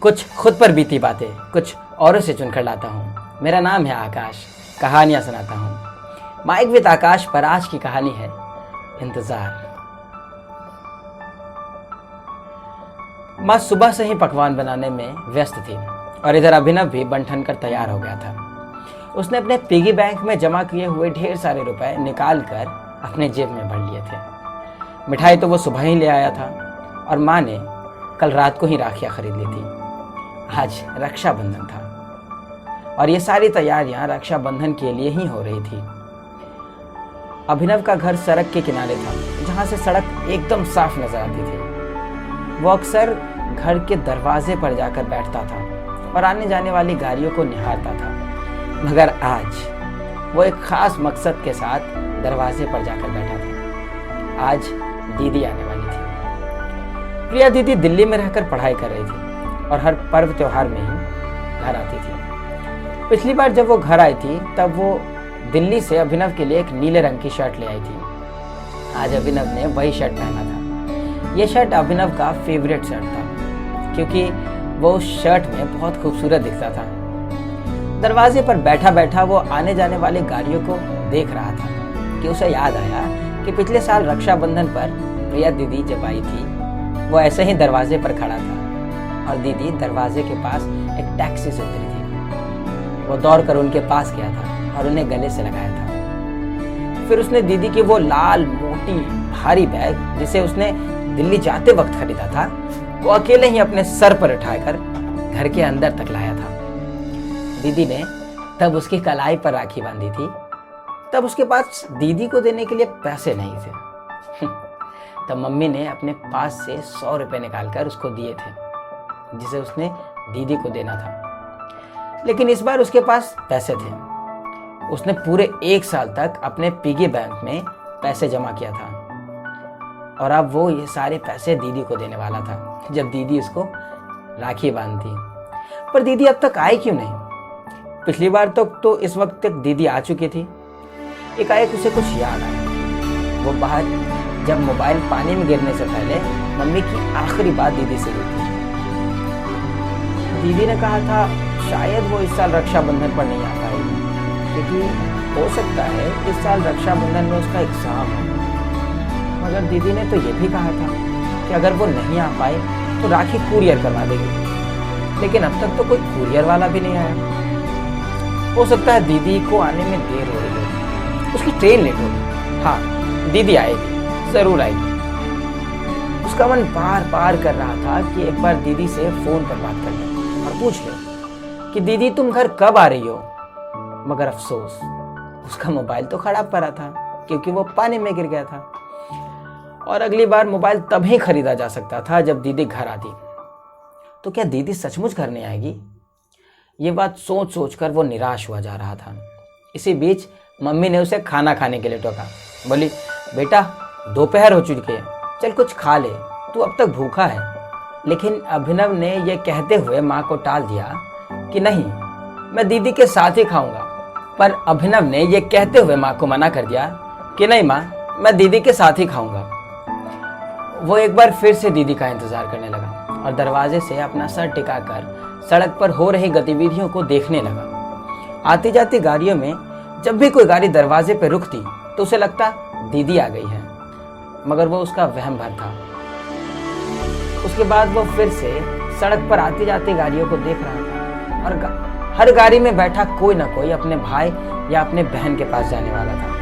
कुछ खुद पर बीती बातें कुछ औरों से चुनकर लाता हूँ। मेरा नाम है आकाश, कहानियाँ सुनाता हूँ। माइक विद आकाश पर आज की कहानी है इंतजार। माँ सुबह से ही पकवान बनाने में व्यस्त थी और इधर अभिनव भी बन ठन कर तैयार हो गया था। उसने अपने पिगी बैंक में जमा किए हुए ढेर सारे रुपए निकाल कर अपने जेब में भर लिए थे। मिठाई तो वो सुबह ही ले आया था और माँ ने कल रात को ही राखियाँ खरीद ली थी। आज रक्षाबंधन था और ये सारी तैयारियां रक्षाबंधन के लिए ही हो रही थी। अभिनव का घर सड़क के किनारे था, जहां से सड़क एकदम साफ नजर आती थी। वो अक्सर घर के दरवाजे पर जाकर बैठता था और आने जाने वाली गाड़ियों को निहारता था। मगर आज वो एक खास मकसद के साथ दरवाजे पर जाकर बैठा था। आज दीदी आने वाली थी। प्रिया दीदी दिल्ली में रहकर पढ़ाई कर रही थी और हर पर्व त्योहार में ही घर आती थी। पिछली बार जब वो घर आई थी तब वो दिल्ली से अभिनव के लिए एक नीले रंग की शर्ट ले आई थी। आज अभिनव ने वही शर्ट पहना था। ये शर्ट अभिनव का फेवरेट शर्ट था क्योंकि वो उस शर्ट में बहुत खूबसूरत दिखता था। दरवाजे पर बैठा बैठा वो आने जाने वाली गाड़ियों को देख रहा था कि उसे याद आया कि पिछले साल रक्षाबंधन पर प्रिया दीदी जब आई थी वो ऐसे ही दरवाजे पर खड़ा था और दीदी दरवाजे के पास एक टैक्सी से उतरी थी। वो दौड़कर उनके पास गया था और उन्हें गले से लगाया था। फिर उसने दीदी की वो लाल मोटी भारी बैग जिसे उसने दिल्ली जाते वक्त खरीदा था वो अकेले ही अपने सर पर उठाकर घर के अंदर तक लाया था। दीदी ने तब उसकी कलाई पर राखी बांधी थी। तब उसके पास दीदी को देने के लिए पैसे नहीं थे। तब मम्मी ने अपने पास से 100 रुपए निकालकर उसको दिए थे जिसे उसने दीदी को देना था। लेकिन इस बार उसके पास पैसे थे। उसने पूरे 1 साल तक अपने पिगी बैंक में पैसे जमा किया था और अब वो ये सारे पैसे दीदी को देने वाला था जब दीदी उसको राखी बांधती। पर दीदी अब तक आई क्यों नहीं? पिछली बार तो इस वक्त तक दीदी आ चुकी थी। एकाएक उसे कुछ याद आया। वो बाहर जब मोबाइल पानी में गिरने से पहले मम्मी की आखिरी बात दीदी से हुई थी। दीदी ने कहा था शायद वो इस साल रक्षाबंधन पर नहीं आ पाएगी क्योंकि हो सकता है इस साल रक्षाबंधन में उसका एग्जाम है। मगर दीदी ने तो ये भी कहा था कि अगर वो नहीं आ पाए तो राखी कुरियर करवा देगी। लेकिन अब तक तो कोई कुरियर वाला भी नहीं आया। हो सकता है दीदी को आने में देर हो रही है, उसकी ट्रेन लेट होगी। हाँ, दीदी आएगी, जरूर आएगी। उसका मन बार बार कर रहा था कि एक बार दीदी से फोन पर बात कर ले और पूछ ले कि दीदी तुम घर कब आ रही हो। मगर अफसोस उसका मोबाइल तो खराब पड़ा था क्योंकि वो पानी में गिर गया था और अगली बार मोबाइल तभी खरीदा जा सकता था जब दीदी घर आती। तो क्या दीदी सचमुच घर नहीं आएगी? ये बात सोच सोच कर वो निराश हुआ जा रहा था। इसी बीच मम्मी ने उसे खाना खाने के लिए टोका। बोली, बेटा दोपहर हो चुकी है, चल कुछ खा ले, तू अब तक भूखा है। लेकिन अभिनव ने यह कहते हुए माँ को टाल दिया कि नहीं, मैं दीदी के साथ ही खाऊंगा। पर अभिनव ने यह कहते हुए माँ को मना कर दिया कि नहीं माँ, मैं दीदी के साथ ही खाऊंगा। वो एक बार फिर से दीदी का इंतजार करने लगा और दरवाजे से अपना सर टिकाकर सड़क पर हो रही गतिविधियों को देखने लगा। आती जाती गाड़ियों में जब भी कोई गाड़ी दरवाजे पर रुकती तो उसे लगता दीदी आ गई है, मगर वो उसका वहम भर था। उसके बाद वो फिर से सड़क पर आती जाती गाड़ियों को देख रहा था और हर गाड़ी में बैठा कोई ना कोई अपने भाई या अपने बहन के पास जाने वाला था।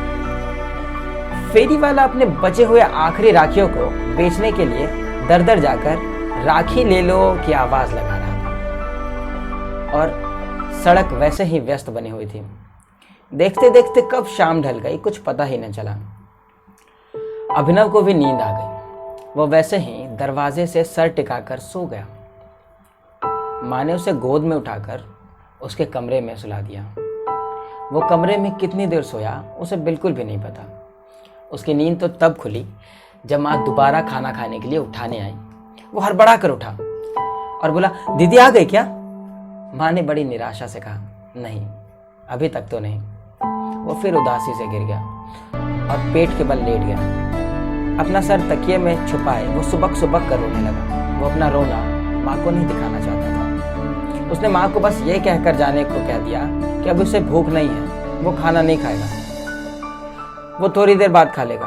फेरी वाला अपने बचे हुए आखिरी राखियों को बेचने के लिए दर दर जाकर राखी ले लो की आवाज लगा रहा था और सड़क वैसे ही व्यस्त बनी हुई थी। देखते देखते कब शाम ढल गई कुछ पता ही न चला। अभिनव को भी नींद आ गई। वो वैसे ही दरवाजे से सर टिकाकर सो गया। माँ ने उसे गोद में उठाकर उसके कमरे में सुला दिया। वो कमरे में कितनी देर सोया उसे बिल्कुल भी नहीं पता। उसकी नींद तो तब खुली जब माँ दोबारा खाना खाने के लिए उठाने आई। वो हड़बड़ा कर उठा और बोला, दीदी आ गई क्या? माँ ने बड़ी निराशा से कहा, नहीं अभी तक तो नहीं। वो फिर उदासी से गिर गया और पेट के बल लेट गया। अपना सर तकिए में छुपाए वो सुबक सुबक कर रोने लगा। वो अपना रोना माँ को नहीं दिखाना चाहता था। उसने माँ को बस ये कहकर जाने को कह दिया कि अब उसे भूख नहीं है, वो खाना नहीं खाएगा, वो थोड़ी देर बाद खा लेगा।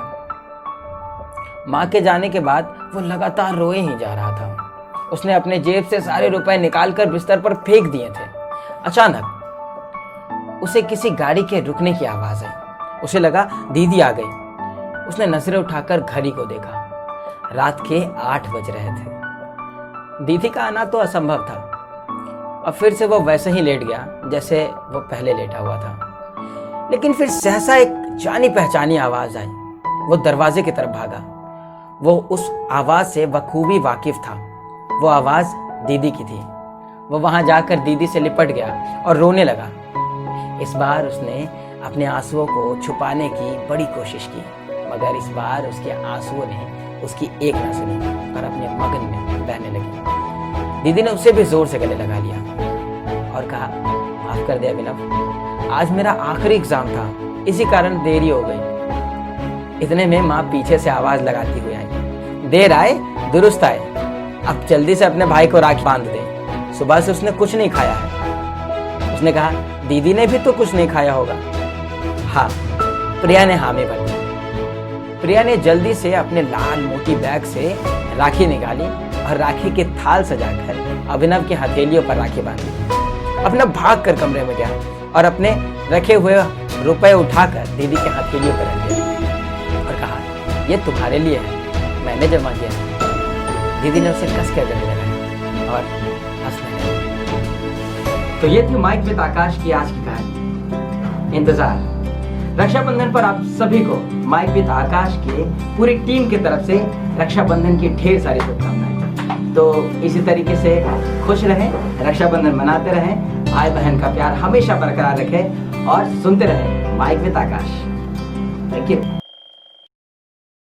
माँ के जाने के बाद वो लगातार रोए ही जा रहा था। उसने अपने जेब से सारे रुपए निकालकर बिस्तर पर फेंक दिए थे। अचानक उसे किसी गाड़ी के रुकने की आवाज आई। उसे लगा दीदी आ गई। उसने नजरें उठाकर घड़ी को देखा। रात के 8 बज रहे थे। दीदी का आना तो असंभव था। और फिर से वो वैसे ही लेट गया जैसे वो पहले लेटा हुआ था। लेकिन फिर सहसा एक जानी पहचानी आवाज आई। वो दरवाजे की तरफ भागा। वो उस आवाज से बखूबी वाकिफ था। वो आवाज दीदी की थी। वो वहां जाकर दीदी से लिपट गया और रोने लगा। इस बार उसने अपने आंसुओं को छुपाने की बड़ी कोशिश की, मगर इस बार उसके आंसुओं ने उसकी एक न सुनी और अपने मगन में बहने लगी। दीदी ने उसे भी जोर से गले लगा लिया और कहा, माफ कर दे अभिनव, आज मेरा आखिरी एग्जाम था, इसी कारण देरी हो गई। इतने में माँ पीछे से आवाज लगाती हुई आई, देर आए दुरुस्त आए, अब जल्दी से अपने भाई को राखी बांध दे, सुबह से उसने कुछ नहीं खाया है। उसने कहा, दीदी ने भी तो कुछ नहीं खाया होगा। हाँ, प्रिया ने हामी भर दी। प्रिया ने जल्दी से अपने लाल मोटी बैग से राखी निकाली और राखी के थाल सजाकर अभिनव की हथेलियों पर राखी बांधी। अभिनव भाग कर कमरे में गया और अपने रखे हुए रुपए उठाकर दीदी के हथेलियों पर रख दिया और कहा, ये तुम्हारे लिए है, मैंने जमा किया है। दीदी ने उसे कस कर गले लगाया और हंसने लगी। तो ये थी माइक विद आकाश की आज की कहानी। इंतजार रक्षाबंधन पर आप सभी को माइक विद आकाश के पूरी टीम की तरफ से रक्षाबंधन की ढेर सारी शुभकामनाएं। तो इसी तरीके से खुश रहें, रक्षाबंधन मनाते रहें, भाई बहन का प्यार हमेशा बरकरार रखें और सुनते रहें mic with Aakash. Thank you.